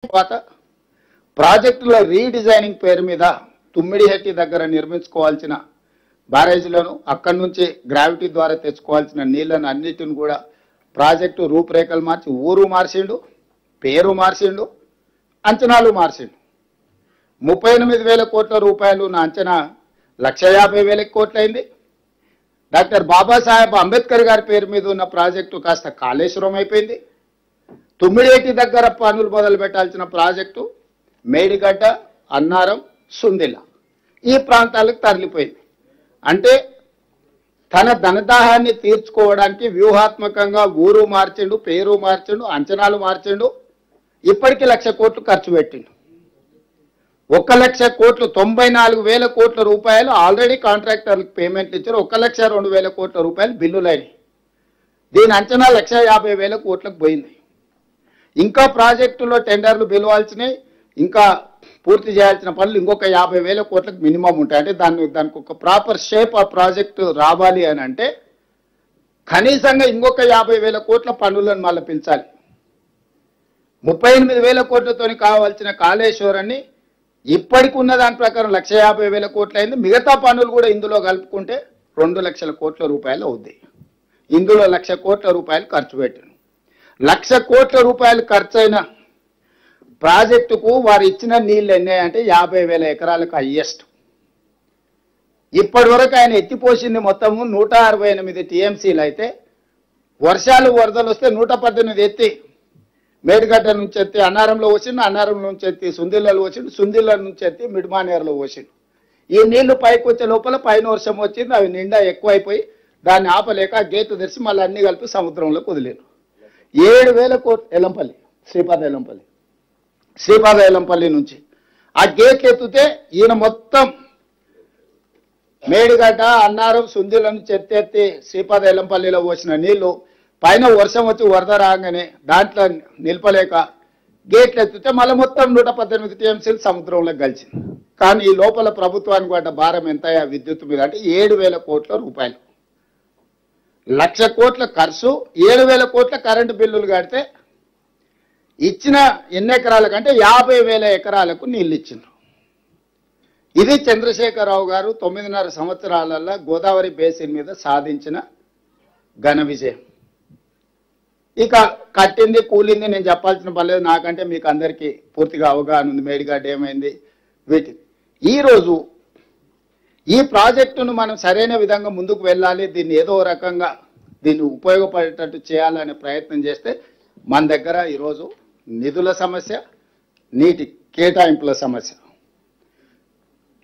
తర్వాత ప్రాజెక్టుల రీడిజైనింగ్ పేరు మీద తుమ్మిడిహెట్టి దగ్గర నిర్మించుకోవాల్సిన బ్యారేజీలను అక్కడి నుంచి గ్రావిటీ ద్వారా తెచ్చుకోవాల్సిన నీళ్లను అన్నిటిని కూడా ప్రాజెక్టు రూపురేఖలు మార్చి ఊరు మార్చిండు, పేరు మార్చిండు, అంచనాలు మార్చిండు. 38,000 కోట్ల రూపాయలు నా అంచనా 1,50,000 కోట్లయింది. డాక్టర్ బాబాసాహెబ్ అంబేద్కర్ గారి పేరు మీద ఉన్న ప్రాజెక్టు కాస్త కాళేశ్వరం అయిపోయింది. తుమ్మిడిహెట్టి దగ్గర పనులు మొదలు పెట్టాల్సిన ప్రాజెక్టు మేడిగడ్డ, అన్నారం, సుందిల్ల ఈ ప్రాంతాలకు తరలిపోయింది. అంటే తన ధనదాహాన్ని తీర్చుకోవడానికి వ్యూహాత్మకంగా ఊరు మార్చిండు, పేరు మార్చిండు, అంచనాలు మార్చిండు. ఇప్పటికీ 1,00,000 కోట్లు ఖర్చు పెట్టిండు. 1,00,000 కోట్లు 94,000 కోట్ల రూపాయలు ఆల్రెడీ కాంట్రాక్టర్లకు పేమెంట్లు ఇచ్చారు. 1,02,000 కోట్ల రూపాయలు బిల్లులైనవి. దీని అంచనా 1,50,000 కోట్లకు పోయింది. ఇంకా ప్రాజెక్టులో టెండర్లు పిలవాల్సినవి, ఇంకా పూర్తి చేయాల్సిన పనులు ఇంకొక 50,000 కోట్లకు మినిమం ఉంటాయి. అంటే దానికి ఒక ప్రాపర్ షేప్ ఆ ప్రాజెక్టు రావాలి అని అంటే కనీసంగా ఇంకొక 50,000 కోట్ల పనులను మళ్ళీ పెంచాలి. 38,000 కోట్లతో కావాల్సిన కాళేశ్వరాన్ని ఇప్పటికి ఉన్న దాని ప్రకారం 1,50,000 కోట్లు అయింది. మిగతా పనులు కూడా ఇందులో కలుపుకుంటే 2,00,000 కోట్ల రూపాయలు అవుతాయి. ఇందులో 1,00,000 కోట్ల రూపాయలు ఖర్చు పెట్టాను. 1,00,000 కోట్ల రూపాయలు ఖర్చు అయిన ప్రాజెక్టుకు వారు ఇచ్చిన నీళ్ళు ఎన్నాయంటే 50,000 ఎకరాలకు హయ్యెస్ట్. ఇప్పటి వరకు ఆయన ఎత్తిపోసింది మొత్తము 168 టీఎంసీలు అయితే వర్షాలు వరదలు వస్తే 118 ఎత్తి మేడిగడ్డ నుంచి ఎత్తి అన్నారంలో వచ్చిండు, అన్నారం నుంచి ఎత్తి సుందిల్లలో వచ్చిండు, సుందిల్ల నుంచి ఎత్తి మిడ్మానేరులో వచ్చిండు. ఈ నీళ్లు పైకి వచ్చే లోపల పైన వర్షం వచ్చింది, అవి నిండా ఎక్కువైపోయి దాన్ని ఆపలేక గేట్లు తెరిచి మళ్ళీ అన్ని కలిపి సముద్రంలోకి వదిలేరు. 7,000 కోట్లు ఎల్లంపల్లి, శ్రీపాద ఎల్లంపల్లి నుంచి ఆ గేట్లు ఎత్తితే ఈయన మొత్తం మేడిగడ్డ, అన్నారం, సుందిల్ల నుంచి ఎత్తి శ్రీపాద ఎల్లంపల్లిలో పోసిన నీళ్లు పైన వర్షం వచ్చి వరద రాగానే దాంట్లో నిలపలేక గేట్లు ఎత్తితే మళ్ళీ మొత్తం 118 టీఎంసీలు సముద్రంలోకి కలిసింది. కానీ ఈ లోపల ప్రభుత్వానికి పడ్డ భారం ఎంత విద్యుత్ మీద అంటే 7,000 కోట్ల రూపాయలు. 1,00,000 కోట్ల ఖర్చు, 7,000 కోట్ల కరెంటు బిల్లులు కడితే ఇచ్చిన ఎన్ని ఎకరాల కంటే 50,000 ఎకరాలకు నీళ్ళు ఇచ్చిండ్రు. ఇది చంద్రశేఖరరావు గారు 9.5 సంవత్సరాలలో గోదావరి బేసిన్ మీద సాధించిన ఘన విజయం. ఇక కట్టింది కూలింది నేను చెప్పాల్సిన పర్లేదు, నాకంటే మీకు అందరికీ పూర్తిగా అవగాహన ఉంది మేడిగడ్డ ఏమైంది వీటి. ఈరోజు ఈ ప్రాజెక్టును మనం సరైన విధంగా ముందుకు వెళ్ళాలి, దీన్ని ఏదో రకంగా దీన్ని ఉపయోగపడేటట్టు చేయాలనే ప్రయత్నం చేస్తే మన దగ్గర ఈరోజు నిధుల సమస్య, నీటి కేటాయింపుల సమస్య.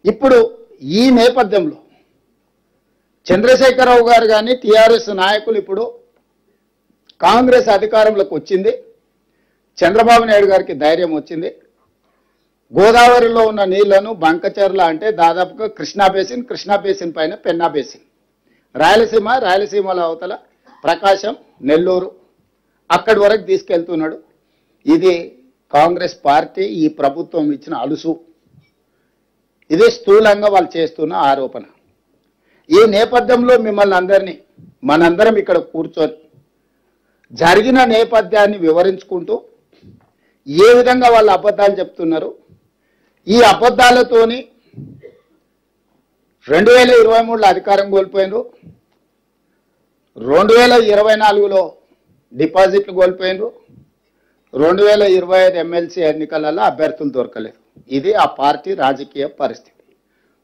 ఇప్పుడు ఈ నేపథ్యంలో చంద్రశేఖరరావు గారు కానీ టీఆర్ఎస్ నాయకులు ఇప్పుడు కాంగ్రెస్ అధికారంలోకి వచ్చింది, చంద్రబాబు నాయుడు గారికి ధైర్యం వచ్చింది. గోదావరిలో ఉన్న నీళ్లను బంకచర్ల అంటే దాదాపుగా కృష్ణా బేసిన్ పైన పెన్నా బేసిన్, రాయలసీమల అవతల ప్రకాశం, నెల్లూరు అక్కడి వరకు తీసుకెళ్తున్నాడు. ఇది కాంగ్రెస్ పార్టీ ఈ ప్రభుత్వం ఇచ్చిన అలుసు. ఇది స్థూలంగా వాళ్ళు చేస్తున్న ఆరోపణ. ఈ నేపథ్యంలో మిమ్మల్ని అందరినీ మనందరం ఇక్కడ కూర్చొని జరిగిన నేపథ్యాన్ని వివరించుకుంటూ ఏ విధంగా వాళ్ళు అబద్ధాలు చెప్తున్నారు, ఈ అబద్ధాలతోని 2023లో అధికారం కోల్పోయినారు, 2024లో డిపాజిట్లు కోల్పోయినారు, 2025 ఎమ్మెల్సీ ఎన్నికలలో అభ్యర్థులు దొరకలేదు. ఇది ఆ పార్టీ రాజకీయ పరిస్థితి.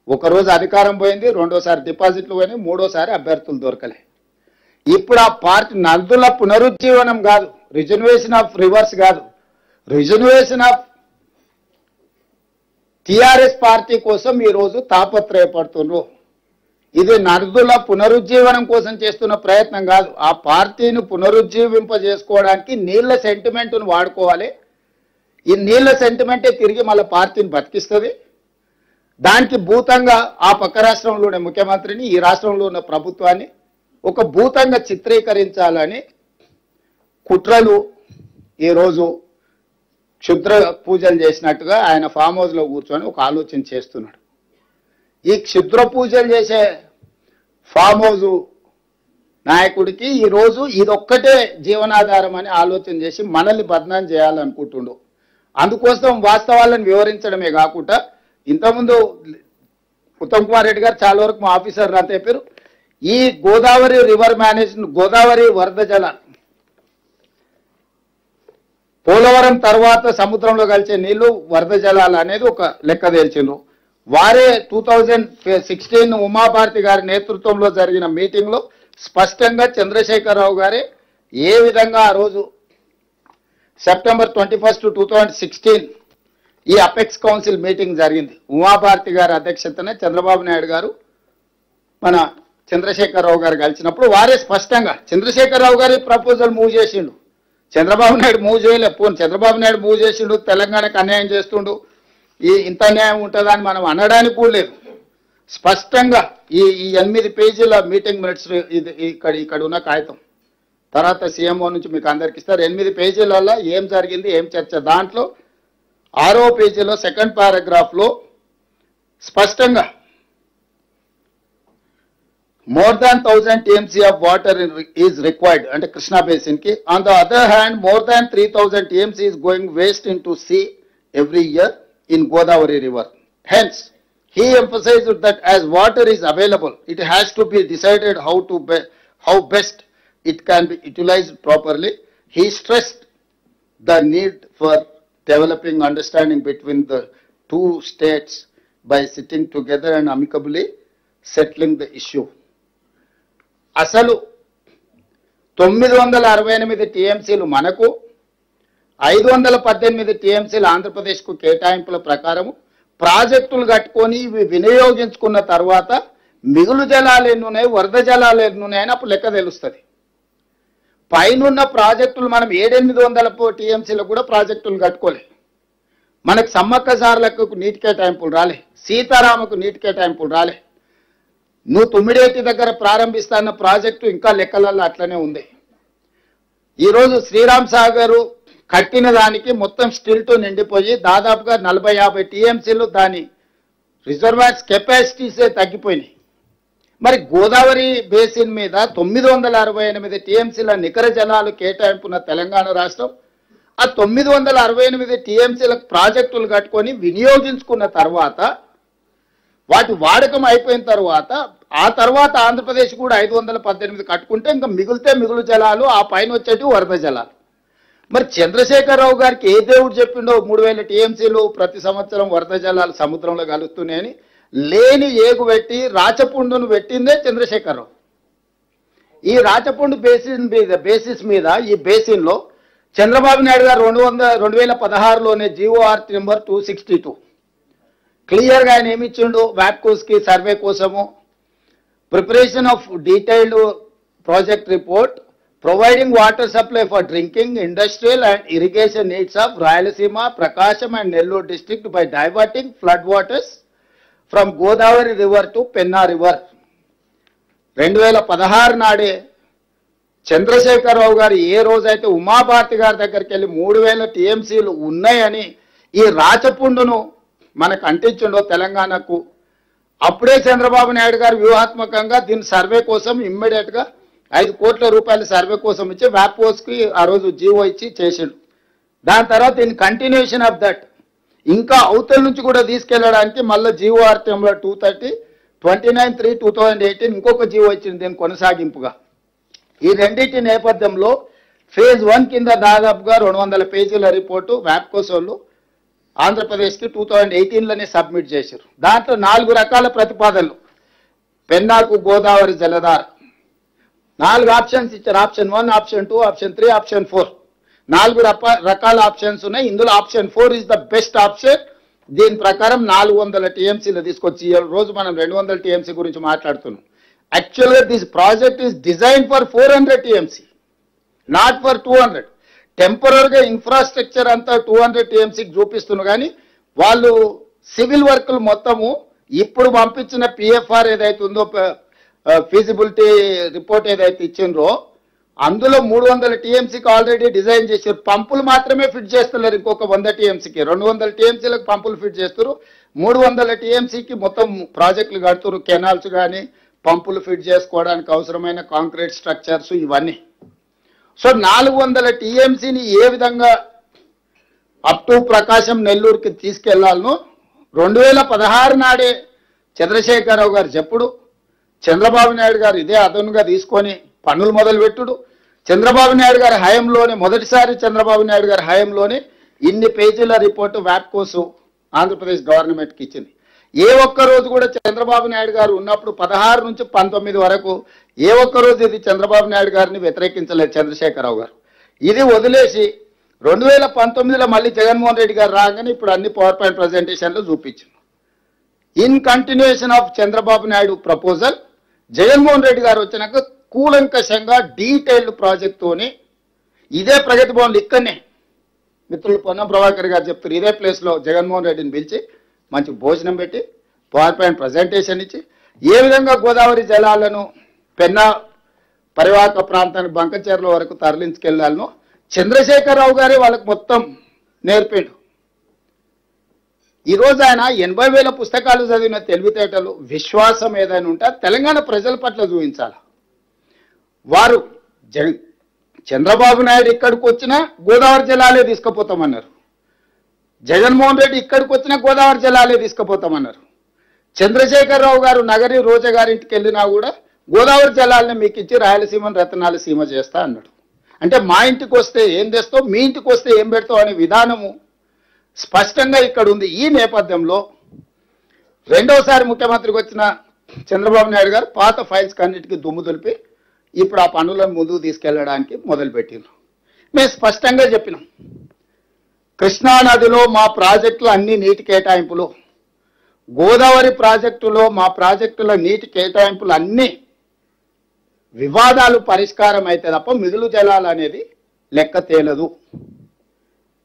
ఒకరోజు అధికారం పోయింది, రెండోసారి డిపాజిట్లు పోయినాయి, మూడోసారి అభ్యర్థులు దొరకలే. ఇప్పుడు ఆ పార్టీ నదుల పునరుజ్జీవనం కాదు, రిజర్వేషన్ ఆఫ్ రివర్స్ కాదు, రిజర్వేషన్ ఆఫ్ టిఆర్ఎస్ పార్టీ కోసం ఈరోజు తాపత్రయపడుతున్నారు. ఇది నదుల పునరుజ్జీవనం కోసం చేస్తున్న ప్రయత్నం కాదు. ఆ పార్టీని పునరుజ్జీవింపజేసుకోవడానికి నీళ్ల సెంటిమెంట్ను వాడుకోవాలి. ఈ నీళ్ల సెంటిమెంటే తిరిగి మళ్ళీ పార్టీని బతికిస్తుంది. దానికి భూతంగా ఆ పక్క రాష్ట్రంలోనే ముఖ్యమంత్రిని, ఈ రాష్ట్రంలో ఉన్న ప్రభుత్వాన్ని ఒక భూతంగా చిత్రీకరించాలని కుట్రలు ఈరోజు క్షుద్ర పూజలు చేసినట్టుగా ఆయన ఫామ్ హౌస్లో కూర్చొని ఒక ఆలోచన చేస్తున్నాడు. ఈ క్షుద్ర పూజలు చేసే ఫామ్ హౌస్ నాయకుడికి ఈరోజు ఇదొక్కటే జీవనాధారం అని ఆలోచన చేసి మనల్ని బదనాం చేయాలనుకుంటుండు. అందుకోసం వాస్తవాలను వివరించడమే కాకుండా ఇంతకుముందు ఉత్తమ్ కుమార్ రెడ్డి గారు చాలా వరకు మా ఆఫీసర్ అంత చెప్పారు. ఈ గోదావరి రివర్ మేనేజ్మెంట్, గోదావరి వరద జలాలు పోలవరం తర్వాత సముద్రంలో కలిసే నీళ్లు వరద జలాలు అనేది ఒక లెక్క తేల్చిండ్రు. వారే 2016 ఉమాభారతి గారి నేతృత్వంలో జరిగిన మీటింగ్లో స్పష్టంగా చంద్రశేఖరరావు గారే ఏ విధంగా ఆ రోజు సెప్టెంబర్ 21, 2016 ఈ అపెక్స్ కౌన్సిల్ మీటింగ్ జరిగింది. ఉమాభారతి గారి అధ్యక్షతనే చంద్రబాబు నాయుడు గారు మన చంద్రశేఖరరావు గారు కలిసినప్పుడు వారే స్పష్టంగా చంద్రశేఖరరావు గారి ప్రపోజల్ మూవ్ చేసిండు, చంద్రబాబు నాయుడు మూవ్ చేయలేకపోను. చంద్రబాబు నాయుడు మూవ్ చేసిండు, తెలంగాణకు అన్యాయం చేస్తుండు, ఇంత అన్యాయం ఉంటుందని మనం అనడానికి కూడా లేదు. స్పష్టంగా ఈ 8 పేజీల మీటింగ్ మినిట్స్ ఇక్కడ ఉన్న కాగితం తర్వాత సీఎంఓ నుంచి మీకు అందరికి ఇస్తారు. 8 పేజీలలో ఏం జరిగింది, ఏం చర్చ. దాంట్లో 6వ పేజీలో సెకండ్ పారాగ్రాఫ్లో స్పష్టంగా more than 1000 TMC of water is required అంటే కృష్ణా బేసిన్ కి. On the other hand, more than 3000 TMC is going waste into sea every year in Godavari river. Hence, he emphasized that as water is available, it has to be decided how best it can be utilized properly. He stressed the need for developing understanding between the two states by sitting together and amicably settling the issue. అసలు 968 టీఎంసీలు మనకు, 518 టీఎంసీలు ఆంధ్రప్రదేశ్కు కేటాయింపుల ప్రకారం ప్రాజెక్టులు కట్టుకొని ఇవి వినియోగించుకున్న తర్వాత మిగులు జలాలు ఎన్నున్నాయి, వరద జలాలు ఎన్నున్నాయని అప్పుడు లెక్క తెలుస్తుంది. పైనున్న ప్రాజెక్టులు మనం 700-800 టీఎంసీలకు కూడా ప్రాజెక్టులు కట్టుకోలే. మనకు సమ్మక్క సార్లకు నీటి కేటాయింపులు రాలే, సీతారామకు నీటి కేటాయింపులు రాలే. నువ్వు తుమ్మిడేటి దగ్గర ప్రారంభిస్తున్న ప్రాజెక్టు ఇంకా లెక్కలలో అట్లనే ఉంది. ఈరోజు శ్రీరామ్ సాగర్ కట్టిన దానికి మొత్తం స్టిల్తో నిండిపోయి దాదాపుగా 40-50 టీఎంసీలు దాని రిజర్వాయర్స్ కెపాసిటీసే తగ్గిపోయినాయి. మరి గోదావరి బేసిన్ మీద 968 టీఎంసీల నికర జలాలు కేటాయింపున్న తెలంగాణ రాష్ట్రం ఆ 968 టీఎంసీలకు ప్రాజెక్టులు కట్టుకొని వినియోగించుకున్న తర్వాత వాటి వాడకం అయిపోయిన తర్వాత ఆ తర్వాత ఆంధ్రప్రదేశ్ కూడా 518 కట్టుకుంటే ఇంకా మిగులు జలాలు ఆ పైన వచ్చేటి వరద జలాలు. మరి చంద్రశేఖరరావు గారికి ఏ దేవుడు చెప్పిండో 3000 టీఎంసీలు ప్రతి సంవత్సరం వరద జలాలు సముద్రంలో కలుస్తున్నాయని లేని ఏగు పెట్టి రాచపుండును పెట్టిందే చంద్రశేఖరరావు. ఈ రాచపుండు బేసిస్ మీద ఈ బేసిన్లో చంద్రబాబు నాయుడు గారు 2016లోనే GOR నెంబర్ 262 క్లియర్గా ఆయన ఏమి ఇచ్చిండు, వ్యాప్కోస్కి సర్వే కోసము preparation of detailed project report providing water supply for drinking, industrial and irrigation needs of Rayalaseema, Prakasam and Nellore district by diverting flood waters from Godavari river to Penna river. 2016 నాడే చంద్రశేఖరరావు గారు ఏ రోజైతే ఉమాభారతి గారి దగ్గరికి వెళ్ళి 3000 టీఎంసీలు ఉన్నాయని ఈ రాచపుండును మనకు అంటించిండో తెలంగాణకు, అప్పుడే చంద్రబాబు నాయుడు గారు వ్యూహాత్మకంగా దీని సర్వే కోసం ఇమ్మీడియట్గా 5 కోట్ల రూపాయల సర్వే కోసం ఇచ్చి వ్యాప్కోస్కి ఆ రోజు జీవో ఇచ్చి చేసిండు. దాని తర్వాత ఇన్ కంటిన్యూషన్ ఆఫ్ దట్ ఇంకా అవతల నుంచి కూడా తీసుకెళ్లడానికి మళ్ళీ GOR నెంబర్ 230 29/3/2018 ఇంకొక జీవో ఇచ్చింది దీని కొనసాగింపుగా. ఈ రెండింటి నేపథ్యంలో ఫేజ్ 1 కింద దాదాపుగా 200 పేజీల రిపోర్టు వ్యాప్కోస్ వాళ్ళు ఆంధ్రప్రదేశ్కి 2018లోనే సబ్మిట్ చేశారు. దాంట్లో 4 రకాల ప్రతిపాదనలు. పెన్నాకు గోదావరి జలధార 4 ఆప్షన్స్ ఇచ్చారు. ఆప్షన్ 1, ఆప్షన్ 2, ఆప్షన్ 3, ఆప్షన్ 4 4 రకాల ఆప్షన్స్ ఉన్నాయి. ఇందులో option 4 is the best option. దీని ప్రకారం 400 టీఎంసీలు తీసుకొచ్చి ఈ రోజు మనం 200 టీఎంసీ గురించి మాట్లాడుతున్నాం. యాక్చువల్గా this project is design for 400 TMC, not for 200. టెంపరీగా ఇన్ఫ్రాస్ట్రక్చర్ అంతా 200 టీఎంసీకి చూపిస్తున్నారు, కానీ వాళ్ళు సివిల్ వర్క్లు మొత్తము ఇప్పుడు పంపించిన PFR ఏదైతే ఉందో ఫీజిబిలిటీ రిపోర్ట్ ఏదైతే ఇచ్చిండ్రో అందులో 300 టీఎంసీకి ఆల్రెడీ డిజైన్ చేశారు. పంపులు మాత్రమే ఫిట్ చేస్తున్నారు. ఇంకొక 100 టీఎంసీకి 200 టీఎంసీలకు పంపులు ఫిట్ చేస్తారు. 300 టీఎంసీకి మొత్తం ప్రాజెక్టులు కడుతున్నారు. కెనాల్స్ కానీ పంపులు ఫిట్ చేసుకోవడానికి అవసరమైన కాంక్రీట్ స్ట్రక్చర్స్ ఇవన్నీ. సో 400 టీఎంసీని ఏ విధంగా అప్ టు ప్రకాశం నెల్లూరుకి తీసుకెళ్లాలను 2016 నాడే చంద్రశేఖరరావు గారు చెప్పుడు, చంద్రబాబు నాయుడు గారు ఇదే అదనుగా తీసుకొని పనులు మొదలుపెట్టుడు. చంద్రబాబు నాయుడు గారి హయాంలోనే మొదటిసారి చంద్రబాబు నాయుడు గారి హయాంలోనే ఇన్ని పేజీల రిపోర్టు వ్యాప్కోసు ఆంధ్రప్రదేశ్ గవర్నమెంట్కి ఇచ్చింది. ఏ ఒక్క రోజు కూడా చంద్రబాబు నాయుడు గారు ఉన్నప్పుడు 16 నుంచి 19 వరకు ఏ ఒక్క రోజు ఇది చంద్రబాబు నాయుడు గారిని వ్యతిరేకించలేదు చంద్రశేఖరరావు గారు. ఇది వదిలేసి 2019లో మళ్ళీ జగన్మోహన్ రెడ్డి గారు రాగానే ఇప్పుడు అన్ని పవర్ పాయింట్ ప్రజెంటేషన్లు చూపించింది. In continuation of Chandrababu Naidu proposal, Jaganmohan Reddy గారు వచ్చినాక కూలంకషంగా డీటెయిల్డ్ ప్రాజెక్టుతోని ఇదే ప్రగతి భవన్లు ఇక్కడనే మిత్రులు పొన్నం ప్రభాకర్ గారు చెప్తారు, ఇదే ప్లేస్లో జగన్మోహన్ రెడ్డిని పిలిచి మంచి భోజనం పెట్టి పవర్ పాయింట్ ప్రజెంటేషన్ ఇచ్చి ఏ విధంగా గోదావరి జలాలను పెన్నా పరివాహక ప్రాంతానికి బంకచెర్ల వరకు తరలించుకెళ్లాలను చంద్రశేఖరరావు గారే వాళ్ళకి మొత్తం నేర్పిండు. ఈరోజు ఆయన 80,000 పుస్తకాలు చదివిన తెలివితేటలు, విశ్వాసం ఏదైనా ఉంటే తెలంగాణ ప్రజల పట్ల చూపించాలి. వారు చంద్రబాబు నాయుడు ఇక్కడికి వచ్చినా గోదావరి జలాలే తీసుకుపోతామన్నారు, జగన్మోహన్ రెడ్డి ఇక్కడికి వచ్చినా గోదావరి జలాలే తీసుకుపోతామన్నారు. చంద్రశేఖరరావు గారు నగరి రోజా గారింటికి వెళ్ళినా కూడా గోదావరి జలాలని మీకు ఇచ్చి రాయలసీమను రతనాల సీమ చేస్తా అన్నాడు. అంటే మా ఇంటికి వస్తే ఏం తెస్తావు, మీ ఇంటికి వస్తే ఏం పెడతావు అనే విధానము స్పష్టంగా ఇక్కడ ఉంది. ఈ నేపథ్యంలో రెండవసారి ముఖ్యమంత్రికి వచ్చిన చంద్రబాబు నాయుడు గారు పాత ఫైల్స్ కన్నిటికీ దుమ్ము దులిపి ఇప్పుడు ఆ పనులను ముందుకు తీసుకెళ్లడానికి మొదలుపెట్టినారు. మేము స్పష్టంగా చెప్పినాం, కృష్ణానదిలో మా ప్రాజెక్టులు అన్ని నీటి కేటాయింపులు, గోదావరి ప్రాజెక్టులో మా ప్రాజెక్టుల నీటి కేటాయింపులు అన్ని వివాదాలు పరిష్కారం అయితే తప్ప మిగులు జలాలు అనేది లెక్క తేలదు.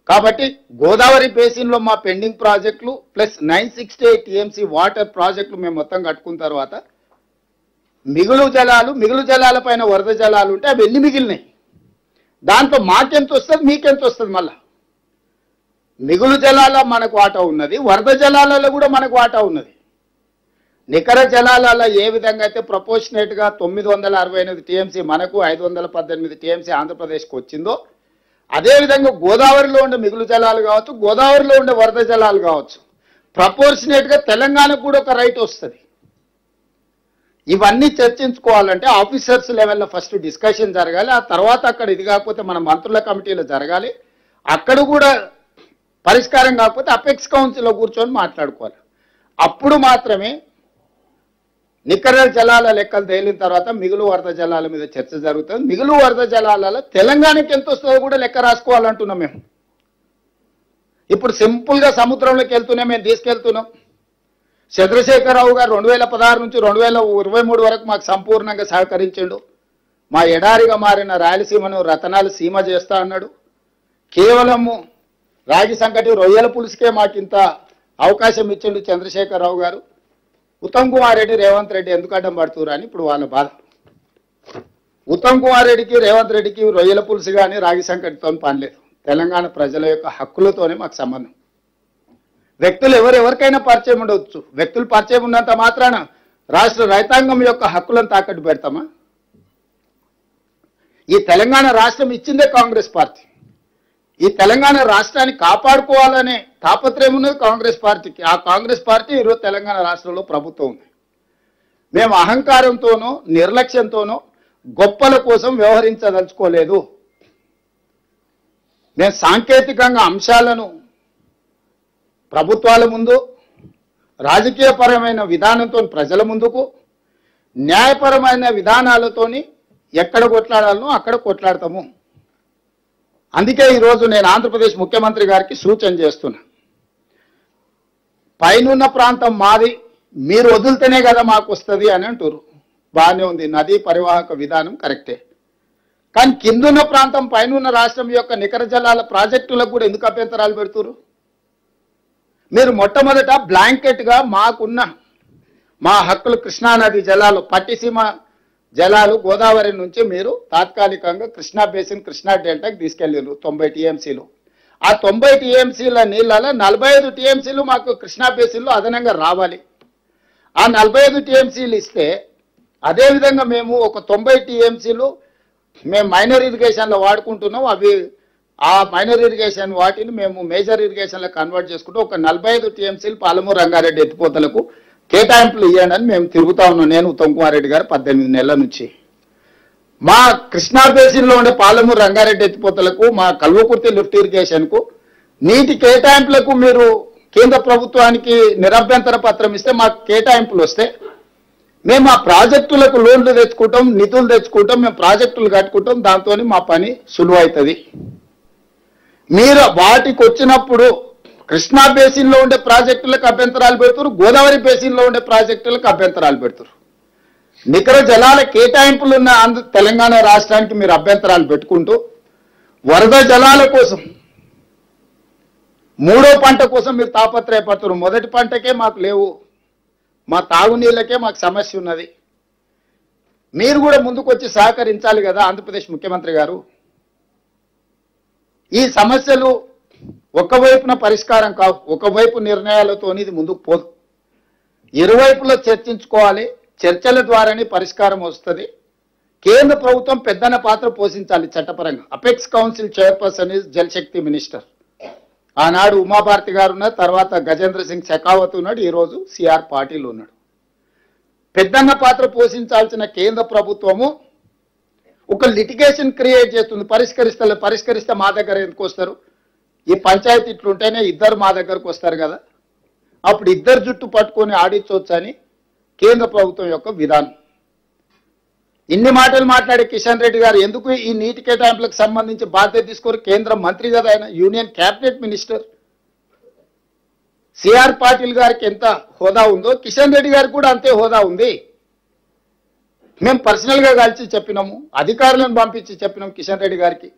కాబట్టి గోదావరి బేసిన్లో మా పెండింగ్ ప్రాజెక్టులు ప్లస్ 968 టీఎంసీ వాటర్ ప్రాజెక్టులు మేము మొత్తం కట్టుకున్న తర్వాత మిగులు జలాల పైన వరద జలాలు ఉంటే అవి ఎన్ని మిగిలినాయి, దాంతో మాకెంత వస్తుంది మీకెంత వస్తుంది. మళ్ళా మిగులు జలాల మనకు వాటా ఉన్నది, వరద జలాలలో కూడా మనకు వాటా ఉన్నది. నికర జలాలలో ఏ విధంగా అయితే ప్రపోర్షనేట్గా 968 టీఎంసీ మనకు 518 టీఎంసీ ఆంధ్రప్రదేశ్కి వచ్చిందో అదేవిధంగా గోదావరిలో ఉండే మిగులు జలాలు కావచ్చు, గోదావరిలో ఉండే వరద జలాలు కావచ్చు, ప్రపోర్షనేట్గా తెలంగాణకు కూడా ఒక రైట్ వస్తుంది. ఇవన్నీ చర్చించుకోవాలంటే ఆఫీసర్స్ లెవెల్లో ఫస్ట్ డిస్కషన్ జరగాలి, ఆ తర్వాత అక్కడ ఇది కాకపోతే మన మంత్రుల కమిటీలో జరగాలి, అక్కడ కూడా పరిష్కారం కాకపోతే అపెక్స్ కౌన్సిల్లో కూర్చొని మాట్లాడుకోవాలి. అప్పుడు మాత్రమే నికర జలాల లెక్కలు తేలిన తర్వాత మిగులు వరద జలాల మీద చర్చ జరుగుతుంది. మిగులు వరద జలాలలో తెలంగాణకి ఎంత వస్తుందో కూడా లెక్క రాసుకోవాలంటున్నాం మేము. ఇప్పుడు సింపుల్గా సముద్రంలోకి వెళ్తూనే మేము తీసుకెళ్తున్నాం. చంద్రశేఖరరావు గారు 2016 నుంచి 2023 వరకు మాకు సంపూర్ణంగా సహకరించాడు. మా ఎడారిగా మారిన రాయలసీమను రతనాలు సీమ చేస్తా అన్నాడు. కేవలము రాగి సంకటి రొయ్యల పులుసుకే మాకు ఇంత అవకాశం ఇచ్చిండు చంద్రశేఖరరావు గారు. ఉత్తమ్ కుమార్ రెడ్డి రేవంత్ రెడ్డి ఎందుకు అడ్డం పడుతున్నారు అని ఇప్పుడు వాళ్ళ బాధ. ఉత్తమ్ కుమార్ రెడ్డికి రేవంత్ రెడ్డికి రొయ్యల పులుసు కానీ రాగి సంకటితో పనిలేదు. తెలంగాణ ప్రజల యొక్క హక్కులతోనే మాకు సంబంధం. వ్యక్తులు ఎవరికైనా పరిచయం ఉండవచ్చు, వ్యక్తులు పరిచయం ఉన్నంత మాత్రాన రాష్ట్ర రైతాంగం యొక్క హక్కులను తాకట్టు పెడతామా? ఈ తెలంగాణ రాష్ట్రం ఇచ్చిందే కాంగ్రెస్ పార్టీ. ఈ తెలంగాణ రాష్ట్రాన్ని కాపాడుకోవాలనే తాపత్రయం ఉన్నది కాంగ్రెస్ పార్టీకి. ఆ కాంగ్రెస్ పార్టీ ఈరోజు తెలంగాణ రాష్ట్రంలో ప్రభుత్వం ఉంది. మేము అహంకారంతోనో నిర్లక్ష్యంతోనో గొప్పల కోసం వ్యవహరించదలుచుకోలేదు. మేము సాంకేతికంగా అంశాలను ప్రభుత్వాల ముందు, రాజకీయపరమైన విధానంతో ప్రజల ముందుకు, న్యాయపరమైన విధానాలతోని ఎక్కడ కొట్లాడాలనో అక్కడ కొట్లాడతాము. అందుకే ఈరోజు నేను ఆంధ్రప్రదేశ్ ముఖ్యమంత్రి గారికి సూచన చేస్తున్నా. పైనున్న ప్రాంతం మాది, మీరు వదిలితేనే కదా మాకు వస్తుంది అని అంటారు. బాగానే ఉంది, నదీ పరివాహక విధానం కరెక్టే. కానీ కిందున్న ప్రాంతం పైనున్న రాష్ట్రం యొక్క నికర జలాల ప్రాజెక్టులకు కూడా ఎందుకు అభ్యంతరాలు పెడుతున్నారు? మీరు మొట్టమొదట బ్లాంకెట్గా మాకున్న మా హక్కులు కృష్ణానది జలాలు, పట్టిసీమ జలాలు గోదావరి నుంచి మీరు తాత్కాలికంగా కృష్ణా బేసిన్, కృష్ణా డెల్టాకి తీసుకెళ్ళారు 90 టీఎంసీలు. ఆ 90 టీఎంసీల నీళ్ళలో 45 టీఎంసీలు మాకు కృష్ణా బేసిన్లో అదనంగా రావాలి. ఆ 45 టీఎంసీలు ఇస్తే అదేవిధంగా మేము ఒక 90 టీఎంసీలు మేము మైనర్ ఇరిగేషన్లో వాడుకుంటున్నాం. అవి ఆ మైనర్ ఇరిగేషన్ వాటిని మేము మేజర్ ఇరిగేషన్లకు కన్వర్ట్ చేసుకుంటూ ఒక 45 టీఎంసీలు పాలమూరు రంగారెడ్డి ఎత్తిపోతలకు కేటాయింపులు ఇవ్వండి అని మేము తిరుగుతా ఉన్నాం. నేను ఉత్తమ్ కుమార్ రెడ్డి గారు 18 నెలల నుంచి మా కృష్ణా బేసిన్లో ఉండే పాలమూరు రంగారెడ్డి ఎత్తిపోతలకు, మా కల్వకుర్తి లిఫ్ట్ ఇరిగేషన్కు నీటి కేటాయింపులకు మీరు కేంద్ర ప్రభుత్వానికి నిరభ్యంతర పత్రం ఇస్తే మాకు కేటాయింపులు వస్తే మేము ఆ ప్రాజెక్టులకు లోన్లు తెచ్చుకుంటాం, నిధులు తెచ్చుకుంటాం, మేము ప్రాజెక్టులు కట్టుకుంటాం. దాంతో మా పని సులువు అవుతుంది. మీరు వాటికి వచ్చినప్పుడు కృష్ణా బేసిన్లో ఉండే ప్రాజెక్టులకు అభ్యంతరాలు పెడుతున్నారు, గోదావరి బేసిన్లో ఉండే ప్రాజెక్టులకు అభ్యంతరాలు పెడుతున్నారు. నికర జలాల కేటాయింపులు ఉన్న తెలంగాణ రాష్ట్రానికి మీరు అభ్యంతరాలు పెట్టుకుంటూ వరద జలాల కోసం మూడో పంట కోసం మీరు తాపత్రయపడుతున్నారు. మొదటి పంటకే మాకు లేవు, మా తాగునీళ్ళకే మాకు సమస్య ఉన్నది. మీరు కూడా ముందుకు వచ్చి సహకరించాలి కదా ఆంధ్రప్రదేశ్ ముఖ్యమంత్రి గారు. ఈ సమస్యలు ఒకవైపున పరిష్కారం కావు, ఒకవైపు నిర్ణయాలతో ఇది ముందుకు పోదు. ఇరువైపులో చర్చించుకోవాలి, చర్చల ద్వారానే పరిష్కారం వస్తుంది. కేంద్ర ప్రభుత్వం పెద్దన పాత్ర పోషించాలి చట్టపరంగా. Apex council chairperson is Jal Shakti minister. ఆనాడు ఉమాభారతి గారు ఉన్నారు, తర్వాత గజేంద్ర సింగ్ షెకావత్ ఉన్నాడు, ఈరోజు సిఆర్ పాటిల్ ఉన్నాడు. పెద్దన్న పాత్ర పోషించాల్సిన కేంద్ర ప్రభుత్వము ఒక లిటిగేషన్ క్రియేట్ చేస్తుంది. పరిష్కరిస్తే మా దగ్గర ఎందుకు వస్తారు? ఈ పంచాయతీ ఇట్లుంటేనే ఇద్దరు మా దగ్గరకు వస్తారు కదా, అప్పుడు ఇద్దరు జుట్టు పట్టుకొని ఆడించవచ్చు అని కేంద్ర ప్రభుత్వం యొక్క విధానం. ఇన్ని మాటలు మాట్లాడే కిషన్ రెడ్డి గారు ఎందుకు ఈ నీటి కేటాయింపులకు సంబంధించి బాధ్యత తీసుకోరు? కేంద్ర మంత్రి కదా ఆయన, union cabinet minister. CR Patil గారికి ఎంత హోదా ఉందో కిషన్ రెడ్డి గారికి కూడా అంతే హోదా ఉంది. మేము పర్సనల్గా కలిసి చెప్పినాము, అధికారులను పంపించి చెప్పినాం కిషన్ రెడ్డి గారికి,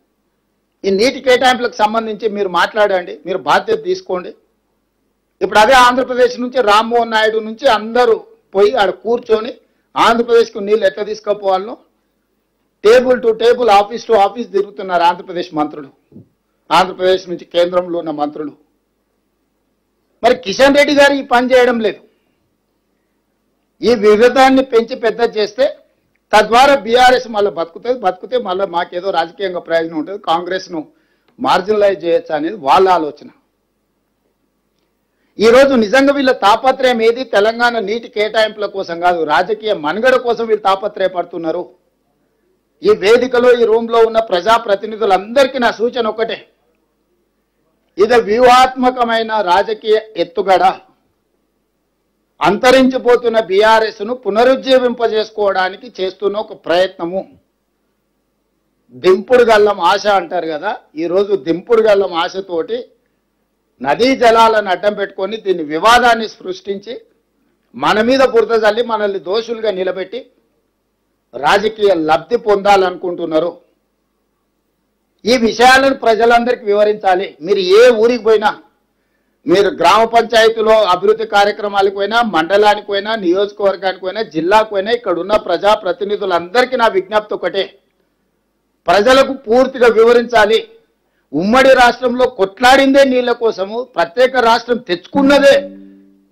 ఈ నీటి కేటాయింపులకు సంబంధించి మీరు మాట్లాడండి, మీరు బాధ్యత తీసుకోండి. ఇప్పుడు అదే ఆంధ్రప్రదేశ్ నుంచి రామ్మోహన్ నాయుడు నుంచి అందరూ పోయి ఆడ కూర్చొని ఆంధ్రప్రదేశ్కు నీళ్ళు ఎట్లా తీసుకుపోవాలనో table to table, office to office తిరుగుతున్నారు ఆంధ్రప్రదేశ్ మంత్రులు, ఆంధ్రప్రదేశ్ నుంచి కేంద్రంలో ఉన్న మంత్రులు. మరి కిషన్ రెడ్డి గారు ఈ పని చేయడం లేదు. ఈ వివాదాన్ని పెంచి పెద్ద చేస్తే తద్వారా బీఆర్ఎస్ మళ్ళీ బతుకుతే మళ్ళీ మాకేదో రాజకీయంగా ప్రయోజనం ఉంటుంది, కాంగ్రెస్ను మార్జినలైజ్ చేయొచ్చు అనేది వాళ్ళ ఆలోచన. ఈరోజు నిజంగా వీళ్ళ తాపత్రయం ఏది? తెలంగాణ నీటి కేటాయింపుల కోసం కాదు, రాజకీయ మనుగడ కోసం వీళ్ళు తాపత్రయపడుతున్నారు. ఈ వేదికలో ఈ రూమ్లో ఉన్న ప్రజాప్రతినిధులందరికీ నా సూచన ఒకటే, ఇది వ్యూహాత్మకమైన రాజకీయ ఎత్తుగడ. అంతరించిపోతున్న బీఆర్ఎస్ను పునరుజ్జీవింపజేసుకోవడానికి చేస్తున్న ఒక ప్రయత్నము. దింపుడు గల్లం ఆశ అంటారు కదా, ఈరోజు దింపుడు గల్లం ఆశతోటి నదీ జలాలను అడ్డం పెట్టుకొని దీన్ని వివాదాన్ని సృష్టించి మన మీద బురద జల్లి మనల్ని దోషులుగా నిలబెట్టి రాజకీయ లబ్ధి పొందాలనుకుంటున్నారు. ఈ విషయాలను ప్రజలందరికీ వివరించాలి. మీరు ఏ ఊరికి పోయినా, మీరు గ్రామ పంచాయతీలో అభివృద్ధి కార్యక్రమాలకు పోయినా, మండలానికి పోయినా, నియోజకవర్గానికి పోయినా, జిల్లాకు పోయినా, ఇక్కడ ఉన్న ప్రజాప్రతినిధులందరికీ నా విజ్ఞప్తి ఒకటే, ప్రజలకు పూర్తిగా వివరించాలి. ఉమ్మడి రాష్ట్రంలో కొట్లాడిందే నీళ్ల కోసము, ప్రత్యేక రాష్ట్రం తెచ్చుకున్నదే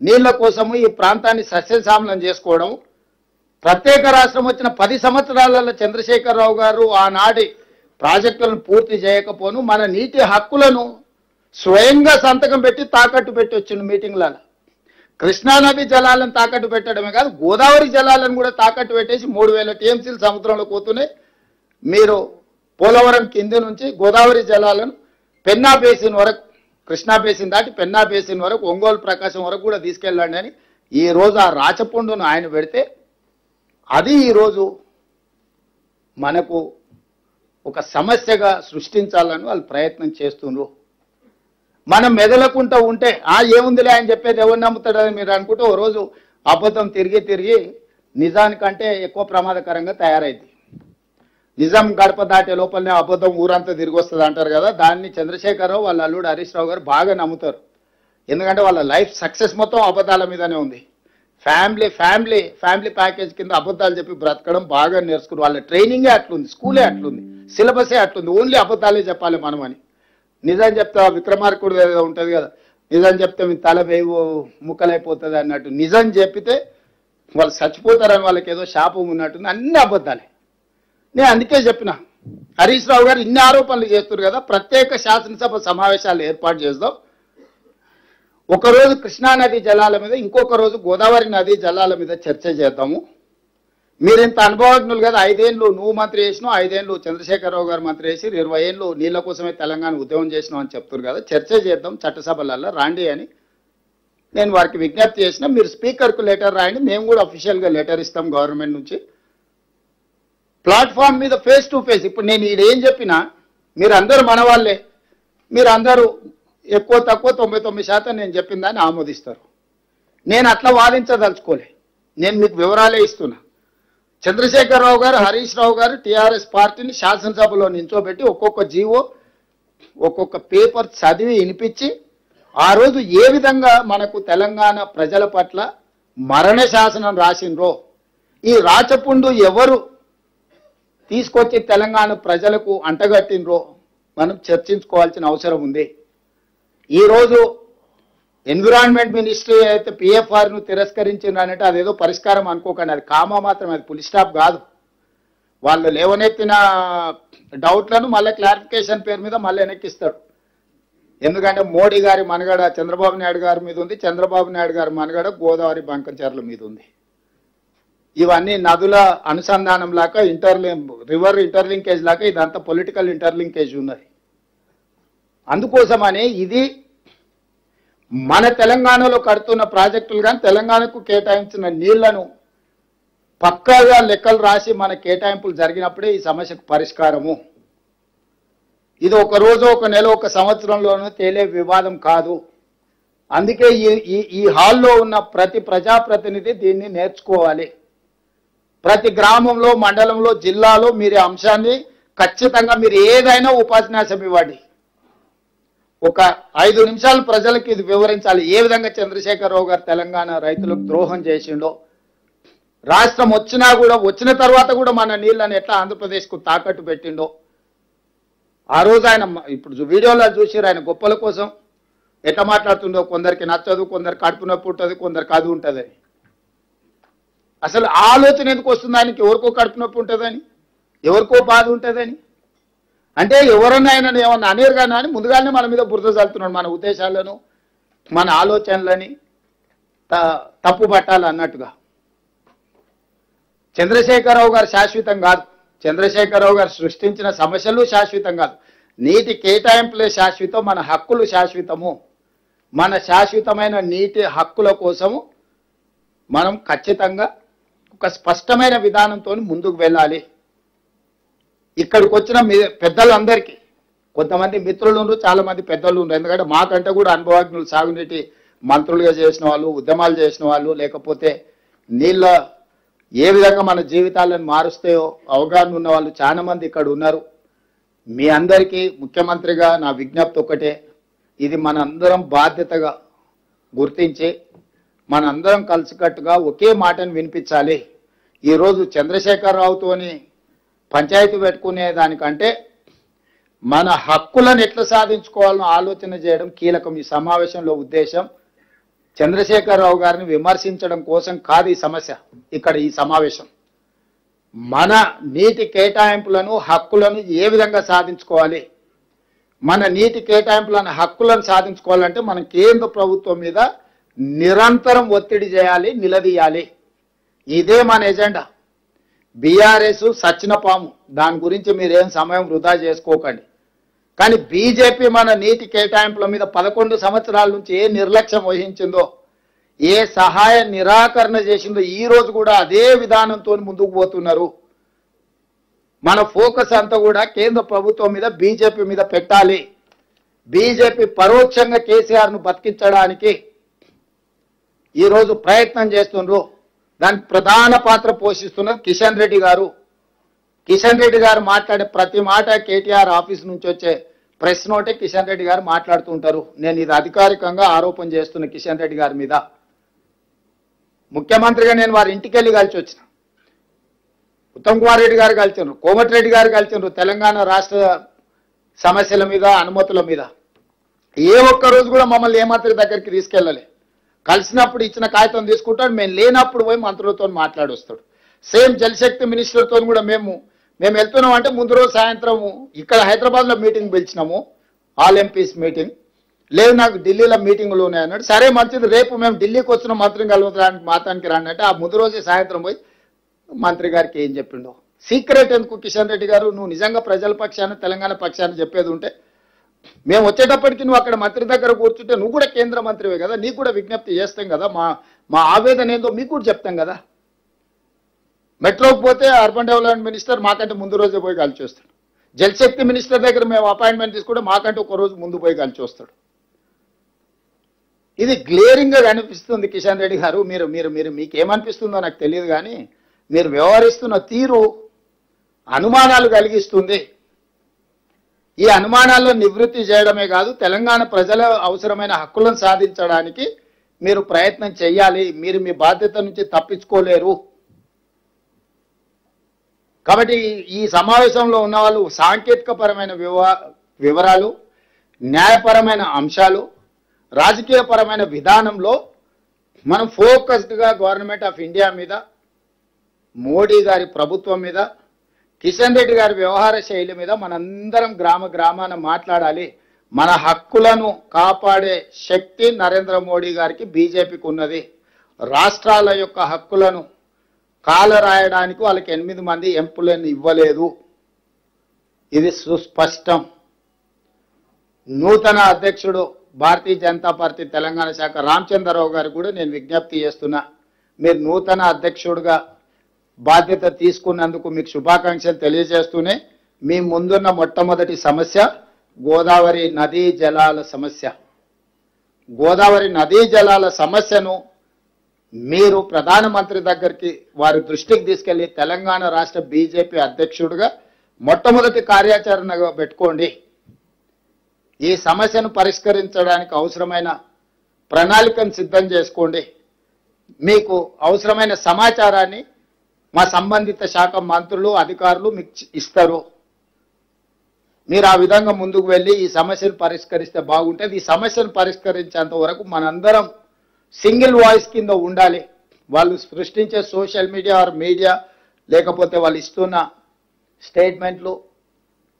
నీళ్ల కోసము ఈ ప్రాంతాన్ని సస్యశ్యామలం చేసుకోవడం. ప్రత్యేక రాష్ట్రం వచ్చిన 10 సంవత్సరాలలో చంద్రశేఖరరావు గారు ఆనాటి ప్రాజెక్టులను పూర్తి చేయకపోను మన నీటి హక్కులను స్వయంగా సంతకం పెట్టి తాకట్టు పెట్టి వచ్చిన మీటింగ్లలో. కృష్ణానది జలాలను తాకట్టు పెట్టడమే కాదు, గోదావరి జలాలను కూడా తాకట్టు పెట్టేసి 3000 టీఎంసీలు సముద్రంలో పోతున్నాయి. మీరు పోలవరం కింది నుంచి గోదావరి జలాలను పెన్నా బేసిన్ వరకు, కృష్ణా బేసిన్ దాటి పెన్నా బేసిన్ వరకు, ఒంగోలు ప్రకాశం వరకు కూడా తీసుకెళ్ళండి అని ఈరోజు ఆ రాచపుండును ఆయన పెడితే అది ఈరోజు మనకు ఒక సమస్యగా సృష్టించాలని వాళ్ళు ప్రయత్నం చేస్తున్నారు. మనం మెదలకుంటూ ఉంటే ఏముందిలే ఆయన చెప్పేది ఎవరు నమ్ముతాడని మీరు అనుకుంటే ఓ రోజు అబద్ధం తిరిగి నిజానికంటే ఎక్కువ ప్రమాదకరంగా తయారైంది. నిజం గడప దాటే లోపలనే అబద్ధం ఊరంతా తిరిగి వస్తుంది అంటారు కదా, దాన్ని చంద్రశేఖరరావు వాళ్ళ అల్లుడు హరీష్ రావు గారు బాగా నమ్ముతారు. ఎందుకంటే వాళ్ళ లైఫ్ సక్సెస్ మొత్తం అబద్ధాల మీదనే ఉంది. ఫ్యామిలీ ప్యాకేజ్ కింద అబద్ధాలు చెప్పి బ్రతకడం బాగా నేర్చుకున్నారు. వాళ్ళ ట్రైనింగే అట్లుంది, స్కూలే అట్లుంది, సిలబసే అట్లుంది, ఓన్లీ అబద్ధాలే చెప్పాలి మనం అని. నిజం చెప్తే విక్రమార్కుడు ఏదో ఉంటుంది కదా, నిజం చెప్తే మీ తల వేవు ముక్కలైపోతుంది అన్నట్టు. నిజం చెప్పితే వాళ్ళు చచ్చిపోతారని వాళ్ళకి ఏదో శాపం ఉన్నట్టుంది, అన్ని అబద్ధాలే. నేను అందుకే చెప్పిన హరీష్ రావు గారు ఇన్ని ఆరోపణలు చేస్తున్నారు కదా, ప్రత్యేక శాసనసభ సమావేశాలు ఏర్పాటు చేద్దాం. ఒకరోజు కృష్ణానది జలాల మీద, ఇంకొక రోజు గోదావరి నది జలాల మీద చర్చ చేద్దాము. మీరు ఇంత అనుభవజ్ఞులు కదా, 5 ఏళ్ళు నువ్వు మంత్రి చేసినావు, 5 ఏళ్ళు చంద్రశేఖరరావు గారు మంత్రి చేసి 20 ఏళ్ళు నీళ్ళ కోసమే తెలంగాణ ఉద్యమం చేసినావు అని చెప్తున్నారు కదా, చర్చ చేద్దాం చట్టసభలలో రాండి అని నేను వారికి విజ్ఞప్తి చేసిన. మీరు స్పీకర్కు లెటర్ రాయండి, మేము కూడా అఫీషియల్గా లెటర్ ఇస్తాం గవర్నమెంట్ నుంచి. ప్లాట్ఫామ్ మీద ఫేస్ టు ఫేస్. ఇప్పుడు నేను ఏం చెప్పినా మీరు అందరూ మన వాళ్ళే, మీరు అందరూ ఎక్కువ తక్కువ 99% నేను చెప్పిన దాన్ని ఆమోదిస్తారు. నేను అట్లా వాదించదలుచుకోలే, నేను మీకు వివరాలే ఇస్తున్నా. చంద్రశేఖరరావు గారు, హరీష్ రావు గారు టీఆర్ఎస్ పార్టీని శాసనసభలో నించోబెట్టి ఒక్కొక్క జీవో ఒక్కొక్క పేపర్ చదివి వినిపించి ఆ రోజు ఏ విధంగా మనకు తెలంగాణ ప్రజల పట్ల మరణ శాసనం రాసిండ్రో, ఈ రాచపుండు ఎవరు తీసుకొచ్చి తెలంగాణ ప్రజలకు అంటగట్టినరో మనం చర్చించుకోవాల్సిన అవసరం ఉంది. ఈరోజు ఎన్విరాన్మెంట్ మినిస్ట్రీ అయితే పిఎఫ్ఆర్ను తిరస్కరించిందంటే అదేదో పరిష్కారం అనుకోకండి, అది కామా మాత్రం, అది ఫుల్ స్టాప్ కాదు. వాళ్ళు లేవనెత్తిన డౌట్లను మళ్ళీ క్లారిఫికేషన్ పేరు మీద మళ్ళీ వెనక్కిస్తాడు. ఎందుకంటే మోడీ గారి మనగడ చంద్రబాబు నాయుడు గారి మీద ఉంది, చంద్రబాబు నాయుడు గారి మనగడ గోదావరి బంకంచెర్ల మీద ఉంది. ఇవన్నీ నదుల అనుసంధానం లాగా రివర్ ఇంటర్లింకేజ్ లాగా ఇదంతా పొలిటికల్ ఇంటర్లింకేజ్ ఉన్నది. అందుకోసమని ఇది మన తెలంగాణలో కడుతున్న ప్రాజెక్టులు కానీ తెలంగాణకు కేటాయించిన నీళ్లను పక్కాగా లెక్కలు రాసి మన కేటాయింపులు జరిగినప్పుడే ఈ సమస్యకు పరిష్కారము. ఇది ఒక రోజు, ఒక నెల, ఒక సంవత్సరంలోనూ తేలే వివాదం కాదు. అందుకే ఈ హాల్లో ఉన్న ప్రతి ప్రజాప్రతినిధి దీన్ని నేర్చుకోవాలి. ప్రతి గ్రామంలో, మండలంలో, జిల్లాలో మీరు అంశాన్ని ఖచ్చితంగా మీరు ఏదైనా ఉపన్యాసం ఇవ్వండి. ఒక 5 నిమిషాలు ప్రజలకు ఇది వివరించాలి. ఏ విధంగా చంద్రశేఖరరావు గారు తెలంగాణ రైతులకు ద్రోహం చేసిండో, రాష్ట్రం వచ్చినా కూడా వచ్చిన తర్వాత కూడా మన నీళ్ళని ఎట్లా ఆంధ్రప్రదేశ్కు తాకట్టు పెట్టిండో. ఆ రోజు ఆయన ఇప్పుడు వీడియోలో చూసిరు ఆయన గొప్పల కోసం ఎట్లా మాట్లాడుతుండో. కొందరికి నచ్చదు, కొందరికి కడుపు నొప్పి ఉంటుంది, కొందరికి అది ఉంటుంది. అసలు ఆలోచన ఎందుకు వస్తుంది ఆయనకి? ఎవరికో కడుపు నొప్పి ఉంటుందని, ఎవరికో బాధ ఉంటుందని. అంటే ఎవరన్నా ఆయన ఏమన్నా అనేరు కానీ అని ముందుగానే మన మీద బురద చల్లుతున్నాడు. మన ఉద్దేశాలను, మన ఆలోచనలని తప్పు పట్టాలి అన్నట్టుగా. చంద్రశేఖరరావు గారు శాశ్వతం కాదు, చంద్రశేఖరరావు గారు సృష్టించిన సమస్యలు శాశ్వతం కాదు. నీటి కేటాయింపులే శాశ్వతం, మన హక్కులు శాశ్వతము. మన శాశ్వతమైన నీటి హక్కుల కోసము మనం ఖచ్చితంగా ఒక స్పష్టమైన విధానంతో ముందుకు వెళ్ళాలి. ఇక్కడికి వచ్చిన పెద్దలందరికీ, కొంతమంది మిత్రులు ఉన్నారు, చాలా మంది పెద్దలు ఉన్నారు. ఎందుకంటే మాకంటే కూడా అనుభవజ్ఞులు, సాగునీటి మంత్రులుగా చేసిన వాళ్ళు, ఉద్యమాలు చేసిన వాళ్ళు, లేకపోతే నీళ్ళ ఏ విధంగా మన జీవితాలను మారుస్తాయో అవగాహన ఉన్న వాళ్ళు చాలా మంది ఇక్కడ ఉన్నారు. మీ అందరికీ ముఖ్యమంత్రిగా నా విజ్ఞప్తి ఒకటే, ఇది మనందరం బాధ్యతగా గుర్తించి మనందరం కలిసికట్టుగా ఒకే మాటను వినిపించాలి. ఈరోజు చంద్రశేఖరరావుతోని పంచాయతీ పెట్టుకునే దానికంటే మన హక్కులను ఎట్లా సాధించుకోవాలని ఆలోచన చేయడం కీలకం. ఈ సమావేశంలో ఉద్దేశం చంద్రశేఖరరావు గారిని విమర్శించడం కోసం కాదు ఈ సమస్య. ఇక్కడ ఈ సమావేశం మన నీటి కేటాయింపులను, హక్కులను ఏ విధంగా సాధించుకోవాలి, మన నీటి కేటాయింపులను, హక్కులను సాధించుకోవాలంటే మనం కేంద్ర ప్రభుత్వం మీద నిరంతరం ఒత్తిడి చేయాలి, నిలదీయాలి. ఇదే మన ఎజెండా. బీఆర్ఎస్ సచ్చిన పాము, దాని గురించి మీరేం సమయం వృధా చేసుకోకండి. కానీ బీజేపీ మన నీటి కేటాయింపుల మీద 11 సంవత్సరాల నుంచి ఏ నిర్లక్ష్యం వహించిందో, ఏ సహాయ నిరాకరణ చేసిందో, ఈ రోజు కూడా అదే విధానంతో ముందుకు పోతున్నారు. మన ఫోకస్ అంతా కూడా కేంద్ర ప్రభుత్వం మీద, బీజేపీ మీద పెట్టాలి. బీజేపీ పరోక్షంగా కేసీఆర్ను బతికించడానికి ఈరోజు ప్రయత్నం చేస్తున్నారు. దానికి ప్రధాన పాత్ర పోషిస్తున్నారు కిషన్ రెడ్డి గారు. కిషన్ రెడ్డి గారు మాట్లాడే ప్రతి మాట కేటీఆర్ ఆఫీస్ నుంచి వచ్చే ప్రెస్ నోటే కిషన్ రెడ్డి గారు మాట్లాడుతూ ఉంటారు. నేను ఇది అధికారికంగా ఆరోపణ చేస్తున్న కిషన్ రెడ్డి గారి మీద. ముఖ్యమంత్రిగా నేను వారి ఇంటికి వెళ్ళి కలిసి వచ్చిన. ఉత్తమ్ కుమార్ రెడ్డి గారు కలిసినారు, కోమటిరెడ్డి గారు కలిసినారు. తెలంగాణ రాష్ట్ర సమస్యల మీద, అనుమతుల మీద ఏ ఒక్క రోజు కూడా మమ్మల్ని ఏ మంత్రి దగ్గరికి తీసుకెళ్ళలే. కలిసినప్పుడు ఇచ్చిన కాగితం తీసుకుంటాడు, మేము లేనప్పుడు పోయి మంత్రులతో మాట్లాడొస్తాడు. సేమ్ జలశక్తి మినిస్టర్తో కూడా మేము మేము వెళ్తున్నాం అంటే ముందు రోజు సాయంత్రం ఇక్కడ హైదరాబాద్లో మీటింగ్ పిలిచినాము, ఆల్ ఎంపీస్ మీటింగ్. లేదు నాకు ఢిల్లీలో మీటింగులు ఉన్నాయన్నాడు. సరే మంచిది, రేపు మేము ఢిల్లీకి వచ్చిన మంత్రిని కలుగుతానికి మాతానికి రాండి అంటే ఆ ముందు రోజే సాయంత్రం పోయి మంత్రి గారికి ఏం చెప్పిండో. సీక్రెట్ ఎందుకు కిషన్ రెడ్డి గారు? నువ్వు నిజంగా ప్రజల పక్షాన తెలంగాణ పక్షాన చెప్పేది ఉంటే మేము వచ్చేటప్పటికి నువ్వు అక్కడ మంత్రి దగ్గర కూర్చుంటే నువ్వు కూడా కేంద్ర మంత్రివే కదా, నీకు కూడా విజ్ఞప్తి చేస్తాం కదా, మా ఆవేదన ఏందో మీకు కూడా చెప్తాం కదా. మెట్రోకి పోతే అర్బన్ డెవలప్మెంట్ మినిస్టర్ మాకంటే ముందు రోజే పోయి కలిసి వస్తాడు. జలశక్తి మినిస్టర్ దగ్గర మేము అపాయింట్మెంట్ తీసుకుంటే మాకంటే ఒక రోజు ముందు పోయి కలిసి వస్తాడు. ఇది గ్లేరింగ్గా కనిపిస్తుంది కిషన్ రెడ్డి గారు. మీరు మీకేమనిపిస్తుందో నాకు తెలియదు, కానీ మీరు వ్యవహరిస్తున్న తీరు అనుమానాలు కలిగిస్తుంది. ఈ అనుమానాలను నివృత్తి చేయడమే కాదు, తెలంగాణ ప్రజల అవసరమైన హక్కులను సాధించడానికి మీరు ప్రయత్నం చేయాలి. మీరు మీ బాధ్యత నుంచి తప్పించుకోలేరు. కాబట్టి ఈ సమావేశంలో ఉన్న వాళ్ళు సాంకేతికపరమైన వివరాలు, న్యాయపరమైన అంశాలు, రాజకీయపరమైన విధానంలో మనం ఫోకస్డ్గా గవర్నమెంట్ ఆఫ్ ఇండియా మీద, మోడీ గారి ప్రభుత్వం మీద, కిషన్ రెడ్డి గారి వ్యవహార శైలి మీద మనందరం గ్రామాన మాట్లాడాలి. మన హక్కులను కాపాడే శక్తి నరేంద్ర మోడీ గారికి, బీజేపీకి ఉన్నది. రాష్ట్రాల యొక్క హక్కులను కాలరాయడానికి వాళ్ళకి 8 మంది ఎంపులను ఇవ్వలేదు. ఇది సుస్పష్టం. నూతన అధ్యక్షుడు భారతీయ జనతా పార్టీ తెలంగాణ శాఖ రామచంద్రరావు గారు కూడా నేను విజ్ఞప్తి చేస్తున్నా, మీరు నూతన అధ్యక్షుడిగా బాధ్యత తీసుకున్నందుకు మీకు శుభాకాంక్షలు తెలియజేస్తూనే, మీ ముందున్న మొట్టమొదటి సమస్య గోదావరి నదీ జలాల సమస్య. గోదావరి నదీ జలాల సమస్యను మీరు ప్రధానమంత్రి దగ్గరికి వారి దృష్టికి తీసుకెళ్లి తెలంగాణ రాష్ట్ర బీజేపీ అధ్యక్షుడిగా మొట్టమొదటి కార్యాచరణగా పెట్టుకోండి. ఈ సమస్యను పరిష్కరించడానికి అవసరమైన ప్రణాళికను సిద్ధం చేసుకోండి. మీకు అవసరమైన సమాచారాన్ని మా సంబంధిత శాఖ మంత్రులు, అధికారులు మీకు ఇస్తారు. మీరు ఆ విధంగా ముందుకు వెళ్ళి ఈ సమస్యను పరిష్కరిస్తే బాగుంటుంది. ఈ సమస్యను పరిష్కరించేంత వరకు మనందరం సింగిల్ వాయిస్ కింద ఉండాలి. వాళ్ళు సృష్టించే సోషల్ మీడియా లేకపోతే వాళ్ళు ఇస్తున్న స్టేట్మెంట్లు,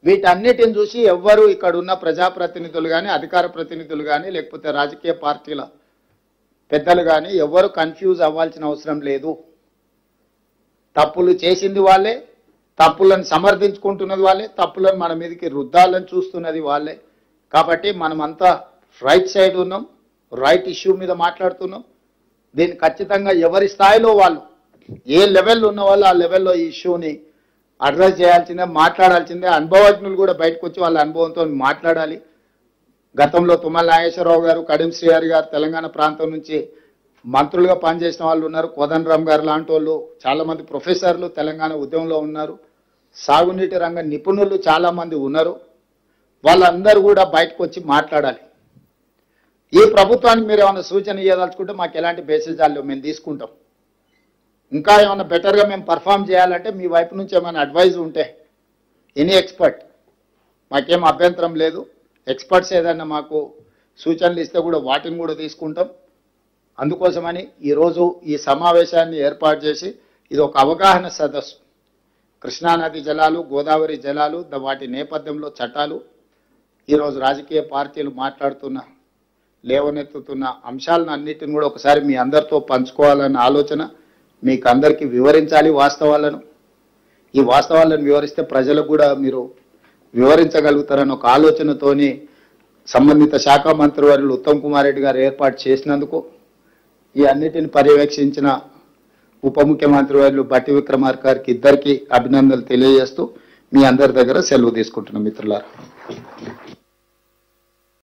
వీటన్నిటిని చూసి ఎవ్వరు ఇక్కడ ఉన్న ప్రజాప్రతినిధులు కానీ, అధికార ప్రతినిధులు కానీ, లేకపోతే రాజకీయ పార్టీల పెద్దలు కానీ ఎవ్వరు కన్ఫ్యూజ్ అవ్వాల్సిన అవసరం లేదు. తప్పులు చేసింది వాళ్ళే, తప్పులను సమర్థించుకుంటున్నది వాళ్ళే, తప్పులను మన మీదకి రుద్దాలని చూస్తున్నది వాళ్ళే. కాబట్టి మనమంతా రైట్ సైడ్ ఉన్నాం, రైట్ ఇష్యూ మీద మాట్లాడుతున్నాం. దీన్ని ఖచ్చితంగా ఎవరి స్థాయిలో వాళ్ళు, ఏ లెవెల్లో ఉన్న వాళ్ళు ఆ లెవెల్లో ఈ ఇష్యూని అడ్రస్ చేయాల్సిందే, మాట్లాడాల్సిందే. అనుభవజ్ఞులు కూడా బయటకు వచ్చి వాళ్ళ అనుభవంతో మాట్లాడాలి. గతంలో తుమ్మల నాగేశ్వరరావు గారు, కడియం శ్రీహరి గారు తెలంగాణ ప్రాంతం నుంచి మంత్రులుగా పనిచేసిన వాళ్ళు ఉన్నారు. కోదండరామ్ గారు లాంటి వాళ్ళు, చాలామంది ప్రొఫెసర్లు తెలంగాణ ఉద్యమంలో ఉన్నారు. సాగునీటి రంగ నిపుణులు చాలామంది ఉన్నారు. వాళ్ళందరూ కూడా బయటకు వచ్చి మాట్లాడాలి. ఈ ప్రభుత్వానికి మీరు ఏమైనా సూచన ఇవ్వదలుచుకుంటే మాకు ఎలాంటి బేసిజాలు మేము తీసుకుంటాం. ఇంకా ఏమైనా బెటర్గా మేము పర్ఫామ్ చేయాలంటే మీ వైపు నుంచి ఏమైనా అడ్వైజ్ ఉంటే ఎనీ ఎక్స్పర్ట్, మాకేం అభ్యంతరం లేదు. ఎక్స్పర్ట్స్ ఏదైనా మాకు సూచనలు ఇస్తే కూడా వాటిని కూడా తీసుకుంటాం. అందుకోసమని ఈరోజు ఈ సమావేశాన్ని ఏర్పాటు చేసి ఇది ఒక అవగాహన సదస్సు. కృష్ణానది జలాలు, గోదావరి జలాలు, వాటి నేపథ్యంలో చట్టాలు, ఈరోజు రాజకీయ పార్టీలు మాట్లాడుతున్న, లేవనెత్తుతున్న అంశాలను అన్నిటిని కూడా ఒకసారి మీ అందరితో పంచుకోవాలన్న ఆలోచన, మీకు అందరికీ వివరించాలి వాస్తవాలను. ఈ వాస్తవాలను వివరిస్తే ప్రజలకు కూడా మీరు వివరించగలుగుతారని ఒక ఆలోచనతోని సంబంధిత శాఖ మంత్రివర్యులు ఉత్తమ్ కుమార్ రెడ్డి గారు ఏర్పాటు చేసినందుకు, ఈ అన్నిటిని పర్యవేక్షించిన ఉప ముఖ్యమంత్రి వర్యులు బట్టి విక్రమార్క గారికి ఇద్దరికి అభినందనలు తెలియజేస్తూ మీ అందరి దగ్గర సెలవు తీసుకుంటున్నాం మిత్రులారా.